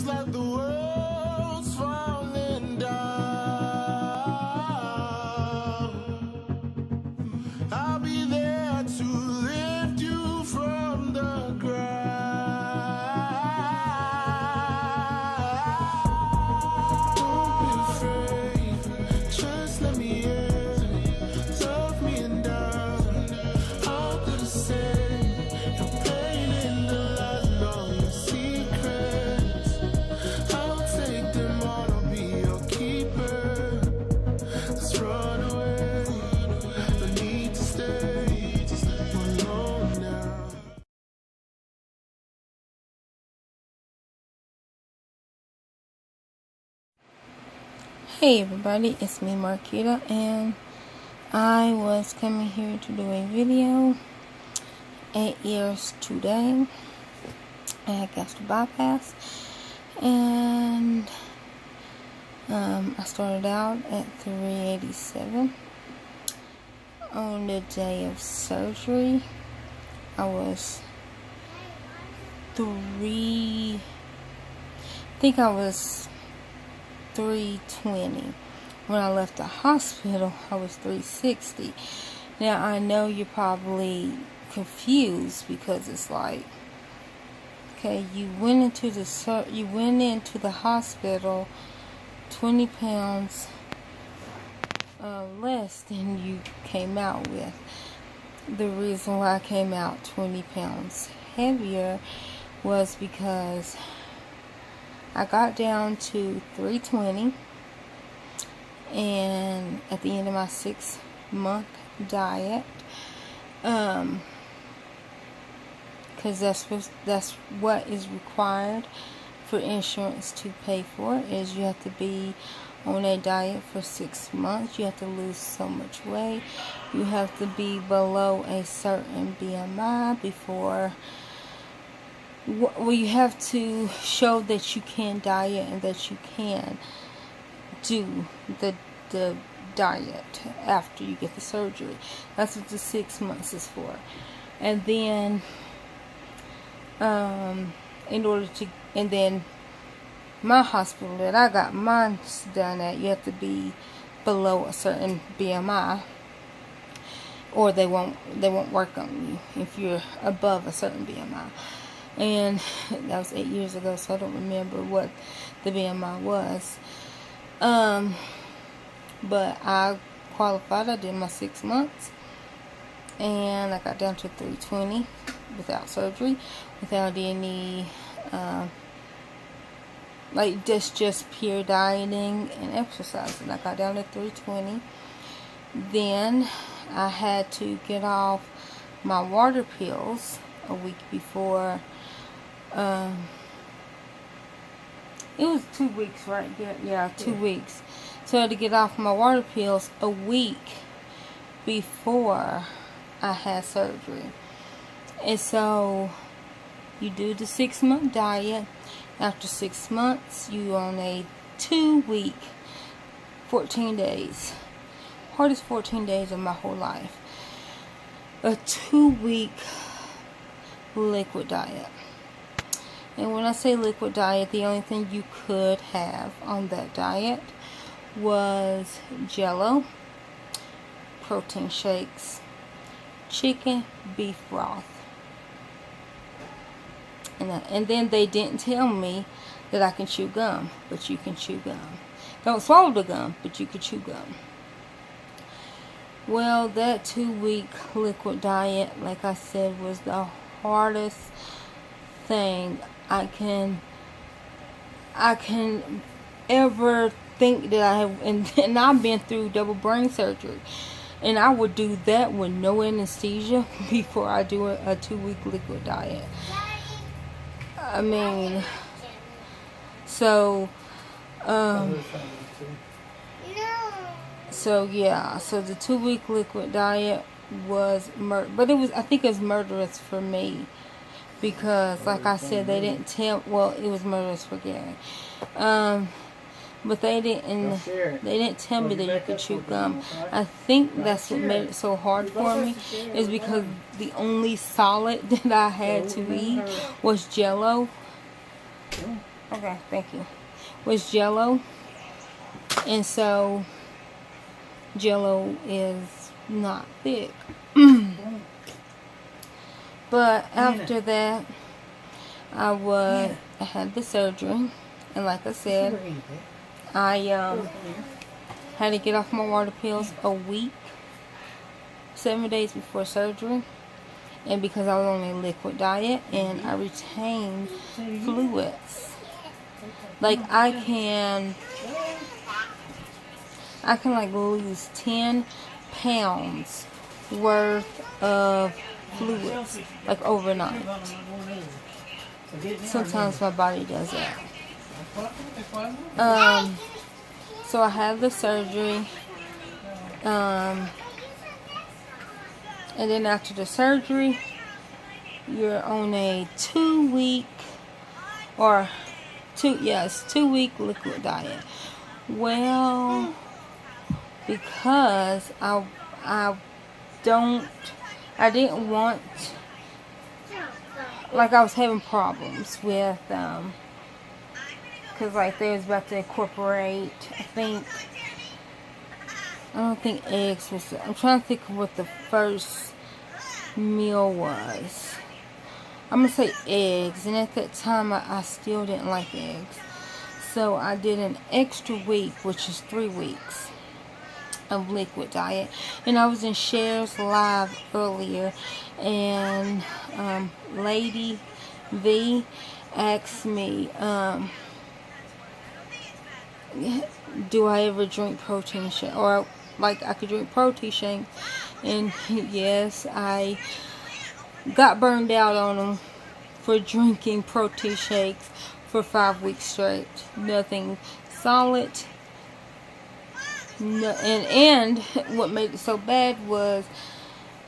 like the world's falling down. I'll be there to lift you from the ground. Don't be afraid, just let me in. Love me and I'll do the same. No pain in the lies and all your secrets. I'll take them all, I'll be your keeper. Let's run away, no need to stay alone now. Hey everybody, it's me Marquita, and I was coming here to do a video. 8 years today. I had gastric bypass, and I started out at 387. On the day of surgery, I was 320. When I left the hospital, I was 360. Now I know you're probably confused because it's like, okay, you went into the hospital 20 pounds less than you came out with. The reason why I came out 20 pounds heavier was because I got down to 320, and at the end of my 6-month diet, because that's what is required for insurance to pay for, is you have to be on a diet for 6 months. You have to lose so much weight. You have to be below a certain BMI before. Well, you have to show that you can diet and that you can do the diet after you get the surgery. That's what the 6 months is for. And then and then my hospital that I got mine done at, you have to be below a certain BMI, or they won't work on you if you're above a certain BMI. And that was 8 years ago, so I don't remember what the BMI was. But I qualified. I did my 6 months, and I got down to 320 without surgery, without any like just pure dieting and exercising. I got down to 320. Then I had to get off my water pills a week before. It was 2 weeks, right? Yeah, 2 weeks. So I had to get off my water pills a week before I had surgery. And so you do the 6-month diet. After 6 months, you on a 2-week, 14 days. Hardest 14 days of my whole life. A 2-week liquid diet. And when I say liquid diet, the only thing you could have on that diet was Jello, protein shakes, chicken, beef broth. And then they didn't tell me that I can chew gum, but you can chew gum. Don't swallow the gum, but you can chew gum. Well, that 2-week liquid diet, like I said, was the hardest thing I can ever think that I have. And I've been through double brain surgery, and I would do that with no anesthesia before I do a 2-week liquid diet. I mean, so yeah, so the 2-week liquid diet was but I think it was murderous for me, because like I said, they didn't tell, well, it was murderous for Gary, but they didn't tell me that you could chew gum. I think that's what made it so hard for me, is because the only solid that I had to eat was Jello. Okay, thank you. Was Jello. And so Jello is not thick. But after that, I had the surgery, and like I said, I had to get off my water pills a week, 7 days before surgery, and because I was on a liquid diet and I retained fluids. Like I can like lose 10 pounds worth of fluids like overnight. Sometimes my body does that. So I had the surgery, and then after the surgery, you're on a 2 week liquid diet. Well, because I didn't want, like I was having problems with, because like they was about to incorporate, I don't think eggs was, I'm trying to think of what the first meal was. I'm going to say eggs, and at that time I still didn't like eggs. So I did an extra week, which is 3 weeks of liquid diet. And I was in Shares Live earlier, and Lady V asked me, do I ever drink protein shake, or like I could drink protein shake? And yes, I got burned out on them for drinking protein shakes for 5 weeks straight. Nothing solid. No, and what made it so bad was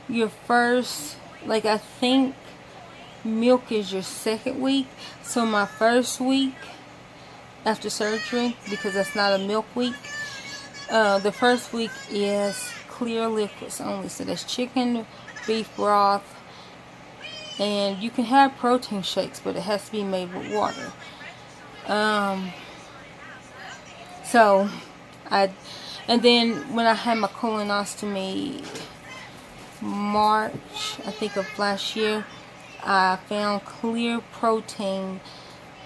your first, like I think milk is your second week. So my first week after surgery, because that's not a milk week, the first week is clear liquids only. So that's chicken, beef broth, and you can have protein shakes, but it has to be made with water. And then when I had my colonoscopy March, I think of last year, I found clear protein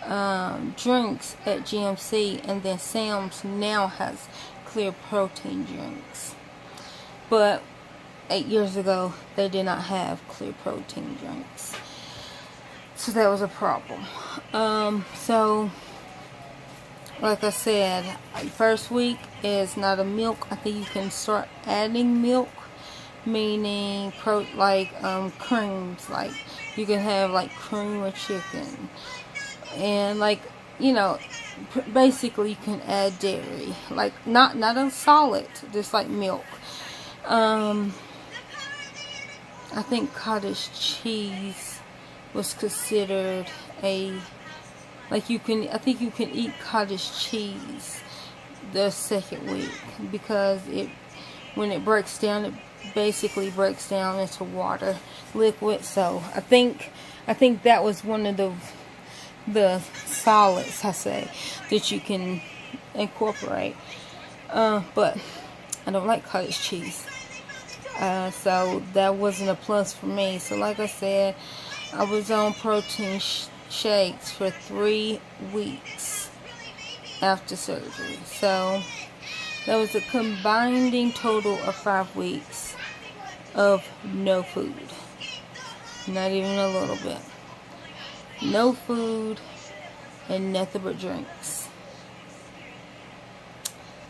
drinks at GMC, and then Sam's now has clear protein drinks. But 8 years ago, they did not have clear protein drinks. So that was a problem. So, like I said, first week is not a milk. I think you can start adding milk, meaning creams. Like you can have like cream or chicken, and like, you know, basically you can add dairy, like not a solid, just like milk. I think cottage cheese was considered I think you can eat cottage cheese the second week, because when it breaks down, it basically breaks down into water, liquid. So I think that was one of the solids, I say, that you can incorporate. But I don't like cottage cheese. So that wasn't a plus for me. So like I said, I was on protein shakes for 3 weeks after surgery. So that was a combining total of 5 weeks of no food. Not even a little bit. No food and nothing but drinks.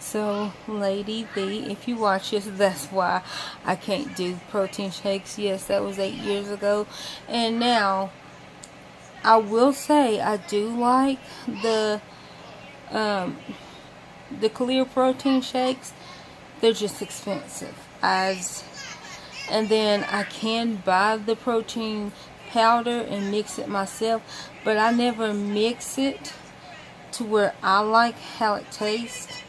So, Lady V, if you watch this, that's why I can't do protein shakes. Yes, that was 8 years ago. And now, I will say I do like the clear protein shakes. They're just expensive. And then I can buy the protein powder and mix it myself, but I never mix it to where I like how it tastes.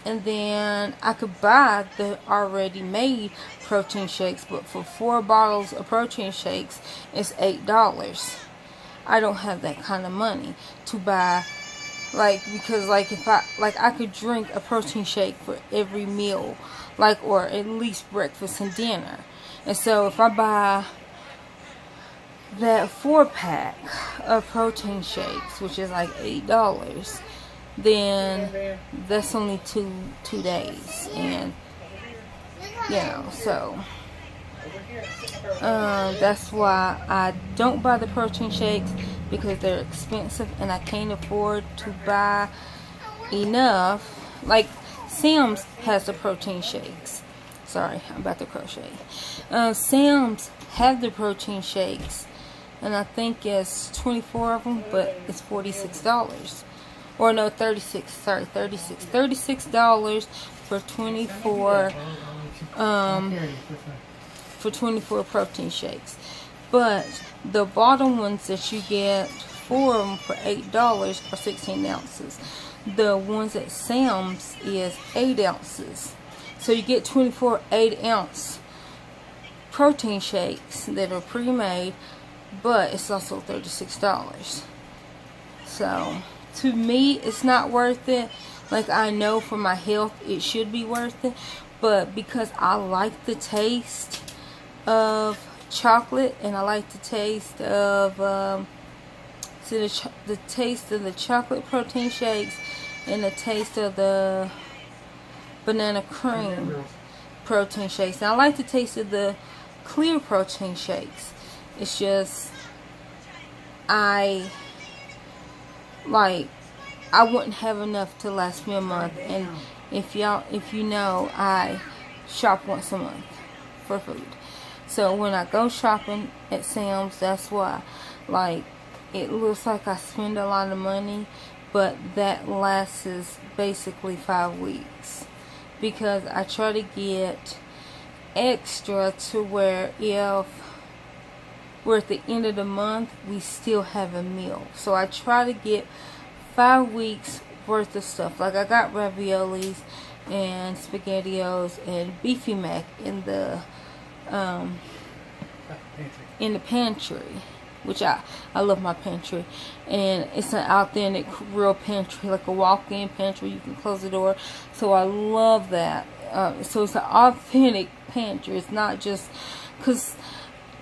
And then I could buy the already made protein shakes, but for 4 bottles of protein shakes, it's $8. I don't have that kind of money to buy, like, because like if I could drink a protein shake for every meal, like, or at least breakfast and dinner. And so if I buy that 4-pack of protein shakes, which is like $8, then that's only two days. And so that's why I don't buy the protein shakes, because they're expensive and I can't afford to buy enough. Like, Sam's has the protein shakes. Sorry, I'm about to crochet. Sam's have the protein shakes, and I think it's 24 of them, but it's $46. Or no, 36. Sorry, 36. $36 for 24. For 24 protein shakes. But the bottom ones that you get, 4 of them for $8, are 16 ounces. The ones at Sam's is 8 ounces. So you get 24 8-ounce protein shakes that are pre-made, but it's also $36. So to me, it's not worth it. Like, I know for my health it should be worth it, but because I like the taste of chocolate, and I like the taste of the taste of the chocolate protein shakes, and the taste of the banana cream protein shakes, and I like the taste of the clear protein shakes. It's just I wouldn't have enough to last me a month. And if you know, I shop once a month for food. So when I go shopping at Sam's, that's why, like, it looks like I spend a lot of money, but that lasts basically 5 weeks, because I try to get extra to where if we're at the end of the month, we still have a meal. So I try to get 5 weeks worth of stuff. Like, I got raviolis and SpaghettiOs and Beefy Mac in the pantry, which I love my pantry, and it's an authentic real pantry, like a walk-in pantry. You can close the door, so I love that. So it's an authentic pantry. It's not just because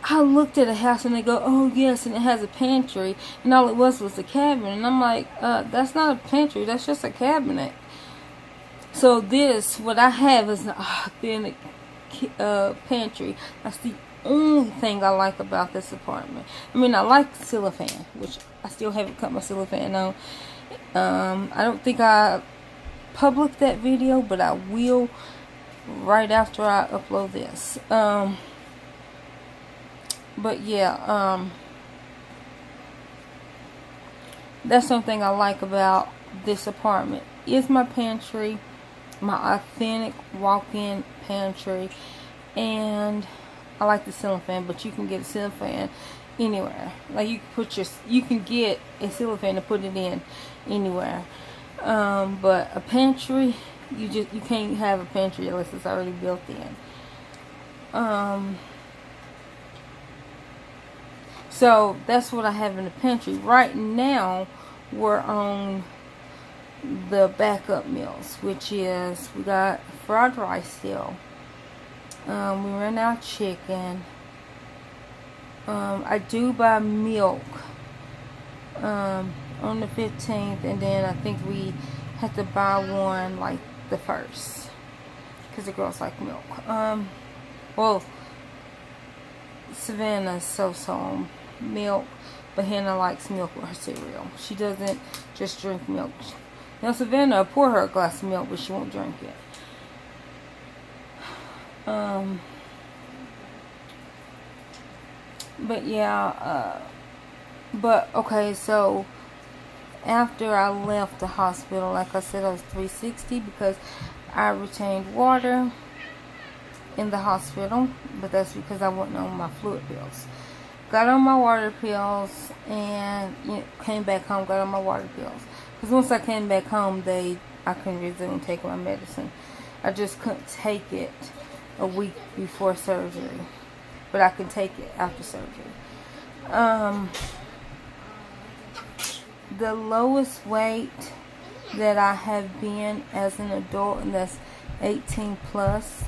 I looked at a house and they go, oh yes, and it has a pantry, and all it was a cabinet, and I'm like, that's not a pantry, that's just a cabinet. So what I have is an authentic pantry. That's the only thing I like about this apartment. I mean, I like the cellophane, which I still haven't cut my cellophane on. I don't think I published that video, but I will right after I upload this. But yeah, that's something I like about this apartment, is my pantry, my authentic walk-in pantry, and I like the ceiling fan. But you can get a ceiling fan anywhere. Like, you can get a ceiling fan to put it in anywhere. But a pantry, you can't have a pantry unless it's already built in. So that's what I have in the pantry. Right now, we're on the backup meals, which is, we got fried rice still. We ran out of chicken. I do buy milk on the 15th, and then I think we have to buy one like the 1st, because the girls like milk. Well, Savannah's so milk, but Hannah likes milk with her cereal. She doesn't just drink milk. Now, Savannah, I'll pour her a glass of milk, but she won't drink it. But yeah, but okay, so after I left the hospital, like I said, I was 360 because I retained water in the hospital, but that's because I wasn't on my fluid pills. Got on my water pills and came back home, got on my water pills. Because once I came back home, I couldn't resume taking my medicine. I just couldn't take it a week before surgery. But I can take it after surgery. the lowest weight that I have been as an adult, and that's 18 plus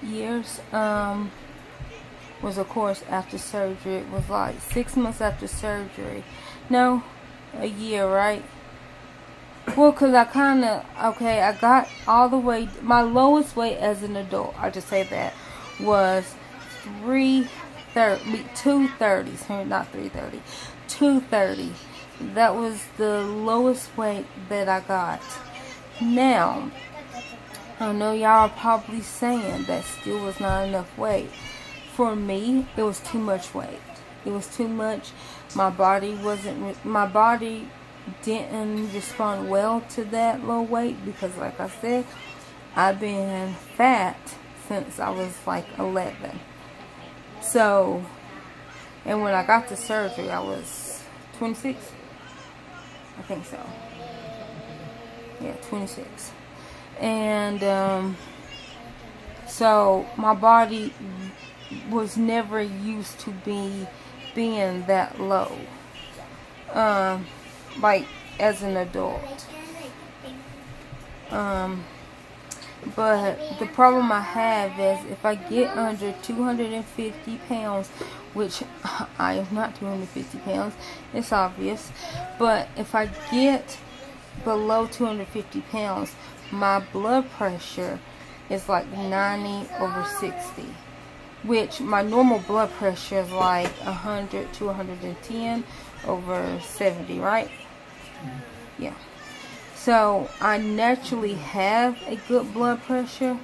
years, was of course after surgery. It was like 6 months after surgery. No, a year, right? Well, because I got all the way, my lowest weight as an adult, I just say that, was 230s, not 330, 230. That was the lowest weight that I got. Now, I know y'all are probably saying that still was not enough weight. For me, it was too much weight. It was too much. My body didn't respond well to that low weight because, like I said, I've been fat since I was like 11. So, and when I got the surgery, I was 26. I think so. Yeah, 26. And so my body was never used to being that low. Like as an adult. But the problem I have is if I get under 250 pounds, which I am not 250 pounds, it's obvious, but if I get below 250 pounds, my blood pressure is like 90/60, which my normal blood pressure is like 100 to 110/70, right? Yeah. So I naturally have a good blood pressure,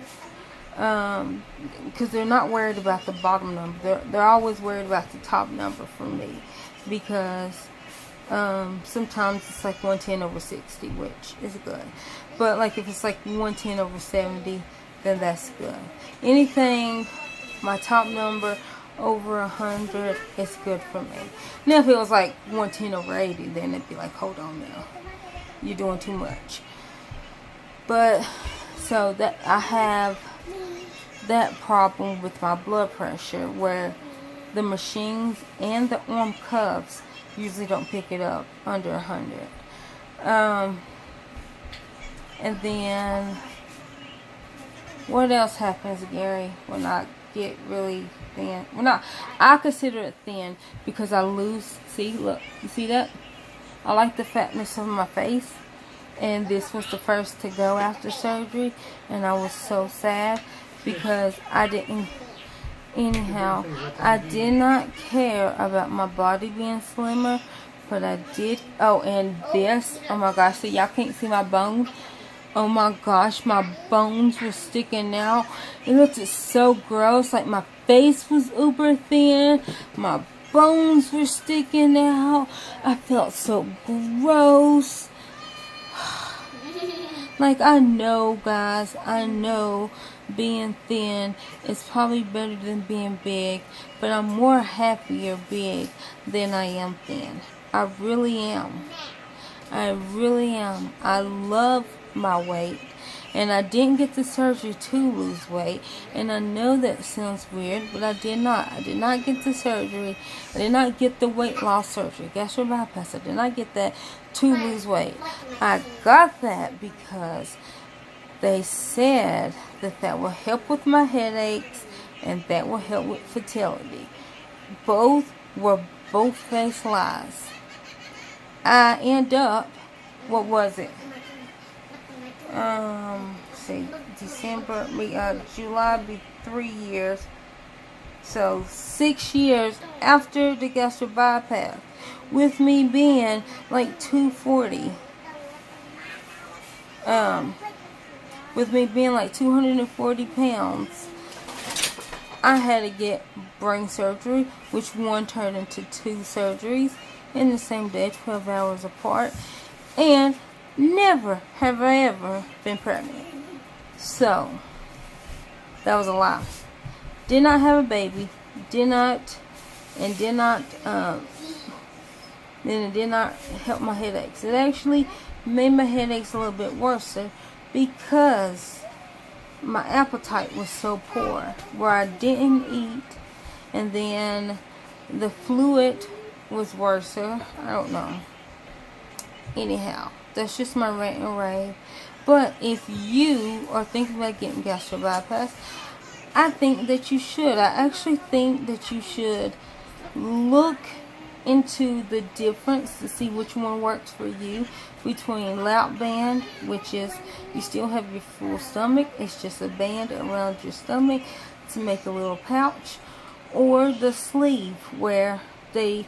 because they're not worried about the bottom number. They're always worried about the top number for me, because sometimes it's like 110/60, which is good. But like if it's like 110/70, then that's good. Anything, my top number over 100 is good for me. Now if it was like 110/80, then it'd be like, hold on now, you're doing too much. But so that I have that problem with my blood pressure, where the machines and the arm cuffs usually don't pick it up under 100. And then what else happens, Gary, when I get really thin? Well, I consider it thin because I lose. See, look, you see that? I like the fatness of my face, and this was the first to go after surgery, and I was so sad because I didn't. Anyhow, I did not care about my body being slimmer, but I did. Oh, and this. Oh my gosh! So y'all can't see my bones. Oh my gosh, my bones were sticking out. It looked so gross. Like my face was uber thin. My bones were sticking out. I felt so gross. Like, I know, guys, I know being thin is probably better than being big, but I'm more happier big than I am thin. I really am. I really am. I love my weight, and I didn't get the surgery to lose weight, and I know that sounds weird, but I did not. I did not get the surgery. I did not get the weight loss surgery, gastric bypass. I did not get that to lose weight. I got that because they said that will help with my headaches and that will help with fertility. Both were both-faced lies. I end up, what was it? See, December, July be 3 years. So 6 years after the gastric bypass, with me being like 240. With me being like 240 pounds, I had to get brain surgery, which one turned into 2 surgeries in the same day, 12 hours apart, and never have I ever been pregnant. So that was a lie. Did not have a baby. Did not help my headaches. It actually made my headaches a little bit worse because my appetite was so poor, where I didn't eat, and then the fluid was worse. I don't know. Anyhow, that's just my rant and rave. But if you are thinking about getting gastric bypass, I think that you should. I actually think that you should look into the difference to see which one works for you between lap band, which is you still have your full stomach, it's just a band around your stomach to make a little pouch, or the sleeve where you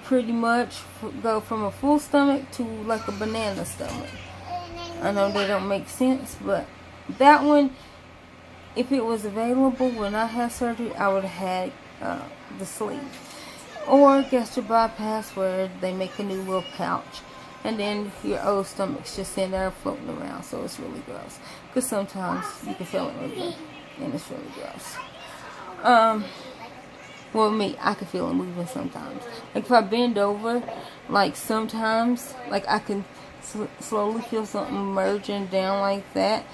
pretty much go from a full stomach to like a banana stomach. I know they don't make sense, but that one, if it was available when I had surgery, I would have had the sleeve. Or gastric bypass where they make a new little pouch and then your old stomach's just in there floating around, so it's really gross. Because sometimes you can feel it moving and it's really gross. Well, me, I can feel it moving sometimes. Like if I bend over, like sometimes, like I can slowly feel something merging down like that.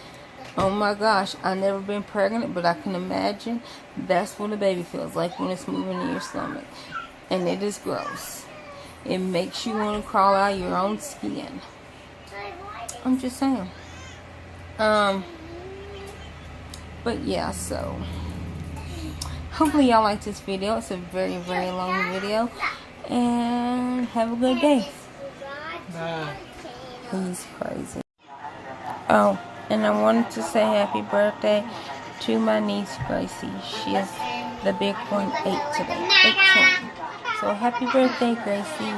Oh my gosh, I've never been pregnant, but I can imagine that's what a baby feels like when it's moving in your stomach. And it is gross. It makes you want to crawl out of your own skin. I'm just saying. But yeah, so hopefully y'all like this video. It's a very, very long video. And have a good day. Bye. He's crazy. Oh, and I wanted to say happy birthday to my niece Gracie. She is the big one, 8 today. 18. So happy birthday, Gracie.